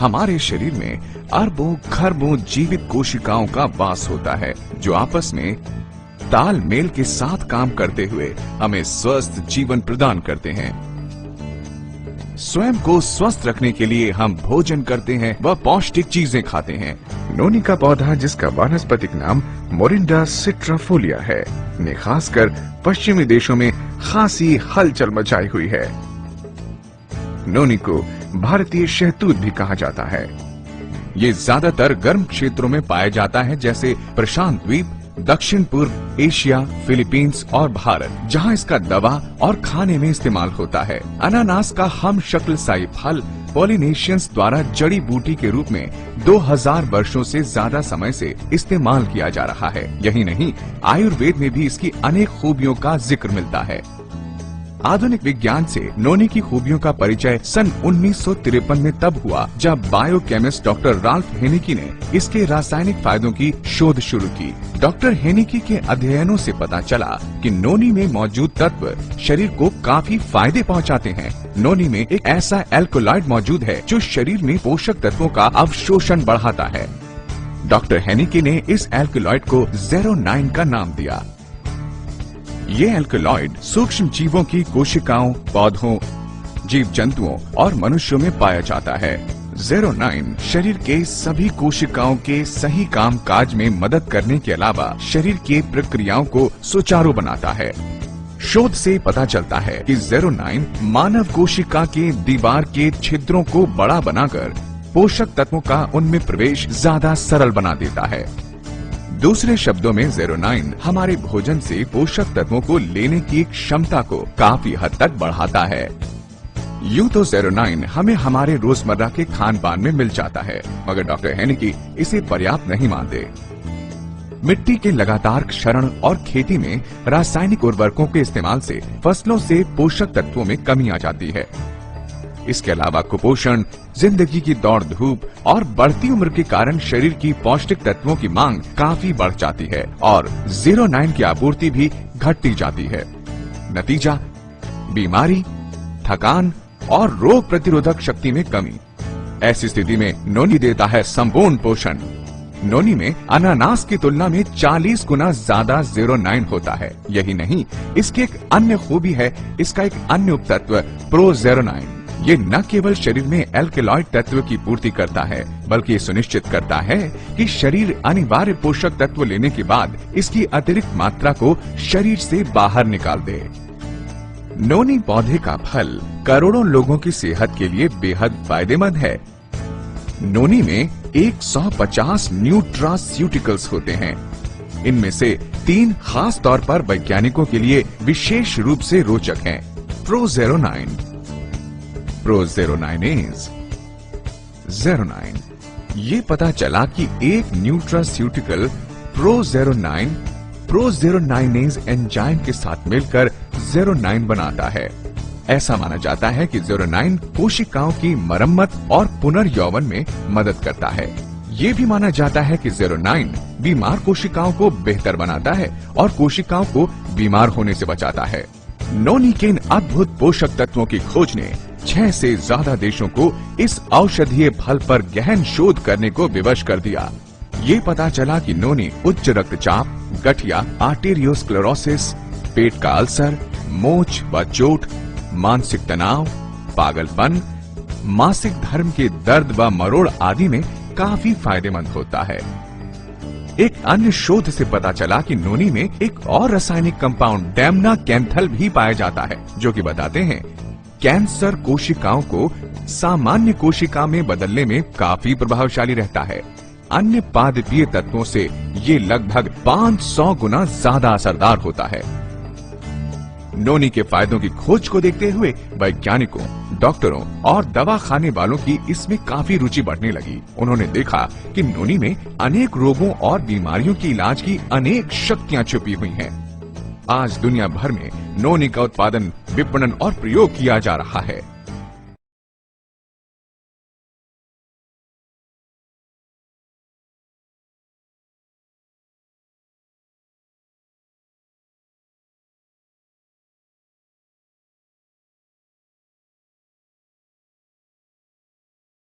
हमारे शरीर में अरबों खरबों जीवित कोशिकाओं का वास होता है, जो आपस में तालमेल के साथ काम करते हुए हमें स्वस्थ जीवन प्रदान करते हैं। स्वयं को स्वस्थ रखने के लिए हम भोजन करते हैं व पौष्टिक चीजें खाते हैं। नोनी का पौधा, जिसका वानस्पतिक नाम मोरिंडा सिट्राफोलिया है, ने खासकर पश्चिमी देशों में खासी हलचल मचाई हुई है। नोनी को भारतीय शहतूत भी कहा जाता है। ये ज्यादातर गर्म क्षेत्रों में पाया जाता है, जैसे प्रशांत द्वीप, दक्षिण पूर्व एशिया, फिलीपींस और भारत, जहां इसका दवा और खाने में इस्तेमाल होता है। अनानास का हम शक्ल साई फल पॉलिनेशियंस द्वारा जड़ी बूटी के रूप में 2000 वर्षों से ज्यादा समय से इस्तेमाल किया जा रहा है। यही नहीं, आयुर्वेद में भी इसकी अनेक खूबियों का जिक्र मिलता है। आधुनिक विज्ञान से नोनी की खूबियों का परिचय सन 1953 में तब हुआ जब बायोकेमिस्ट डॉक्टर राल्फ हेनिकी ने इसके रासायनिक फायदों की शोध शुरू की। डॉक्टर हेनिकी के अध्ययनों से पता चला कि नोनी में मौजूद तत्व शरीर को काफी फायदे पहुंचाते हैं। नोनी में एक ऐसा एल्कोलॉइड मौजूद है जो शरीर में पोषक तत्वों का अवशोषण बढ़ाता है। डॉक्टर हेनिकी ने इस एल्कोलॉइड को 09 का नाम दिया। ये एल्कोलॉइड सूक्ष्म जीवों की कोशिकाओं, पौधों, जीव जंतुओं और मनुष्यों में पाया जाता है। 09 शरीर के सभी कोशिकाओं के सही काम काज में मदद करने के अलावा शरीर की प्रक्रियाओं को सुचारू बनाता है। शोध से पता चलता है कि 09 मानव कोशिका के दीवार के छिद्रों को बड़ा बनाकर पोषक तत्वों का उनमें प्रवेश ज्यादा सरल बना देता है। दूसरे शब्दों में 09 हमारे भोजन से पोषक तत्वों को लेने की क्षमता को काफी हद तक बढ़ाता है। यूं तो 09 हमें हमारे रोजमर्रा के खान पान में मिल जाता है, मगर डॉक्टर हेनिकी इसे पर्याप्त नहीं मानते। मिट्टी के लगातार क्षरण और खेती में रासायनिक उर्वरकों के इस्तेमाल से फसलों से पोषक तत्वों में कमी आ जाती है। इसके अलावा कुपोषण, जिंदगी की दौड़ धूप और बढ़ती उम्र के कारण शरीर की पौष्टिक तत्वों की मांग काफी बढ़ जाती है और 09 की आपूर्ति भी घटती जाती है। नतीजा, बीमारी, थकान और रोग प्रतिरोधक शक्ति में कमी। ऐसी स्थिति में नोनी देता है संपूर्ण पोषण। नोनी में अनानास की तुलना में 40 गुना ज्यादा 09 होता है। यही नहीं, इसकी एक अन्य खूबी है, इसका एक अन्य उपतत्व प्रो-09। ये न केवल शरीर में एल्कलॉइड तत्व की पूर्ति करता है, बल्कि ये सुनिश्चित करता है कि शरीर अनिवार्य पोषक तत्व लेने के बाद इसकी अतिरिक्त मात्रा को शरीर से बाहर निकाल दे। नोनी पौधे का फल करोड़ों लोगों की सेहत के लिए बेहद फायदेमंद है। नोनी में 150 न्यूट्रास्यूटिकल्स होते हैं। इनमें से 3 खास तौर पर वैज्ञानिकों के लिए विशेष रूप से रोचक हैं। प्रो-09, प्रो-09 ये पता चला कि एक न्यूट्रास्यूटिकल प्रो-09 प्रो-09 एंजाइम के साथ मिलकर 09 बनाता है। ऐसा माना जाता है कि 09 कोशिकाओं की मरम्मत और पुनर्यौवन में मदद करता है। ये भी माना जाता है कि 09 बीमार कोशिकाओं को बेहतर बनाता है और कोशिकाओं को बीमार होने से बचाता है। नोनी के इन अद्भुत पोषक तत्वों की खोज ने 6 से ज्यादा देशों को इस औषधीय फल पर गहन शोध करने को विवश कर दिया। ये पता चला कि नोनी उच्च रक्तचाप, गठिया, आर्टेरियोस्क्लेरोसिस, पेट का अल्सर, मोच व चोट, मानसिक तनाव, पागलपन, मासिक धर्म के दर्द व मरोड़ आदि में काफी फायदेमंद होता है। एक अन्य शोध से पता चला कि नोनी में एक और रासायनिक कंपाउंड डैमना कैंथल भी पाया जाता है, जो कि बताते हैं कैंसर कोशिकाओं को सामान्य कोशिका में बदलने में काफी प्रभावशाली रहता है। अन्य पादपीय तत्वों से ये लगभग 500 गुना ज्यादा असरदार होता है। नोनी के फायदों की खोज को देखते हुए वैज्ञानिकों, डॉक्टरों और दवा खाने वालों की इसमें काफी रुचि बढ़ने लगी। उन्होंने देखा कि नोनी में अनेक रोगों और बीमारियों के इलाज की अनेक शक्तियां छुपी हुई हैं। आज दुनिया भर में नोनी का उत्पादन, विपणन और प्रयोग किया जा रहा है।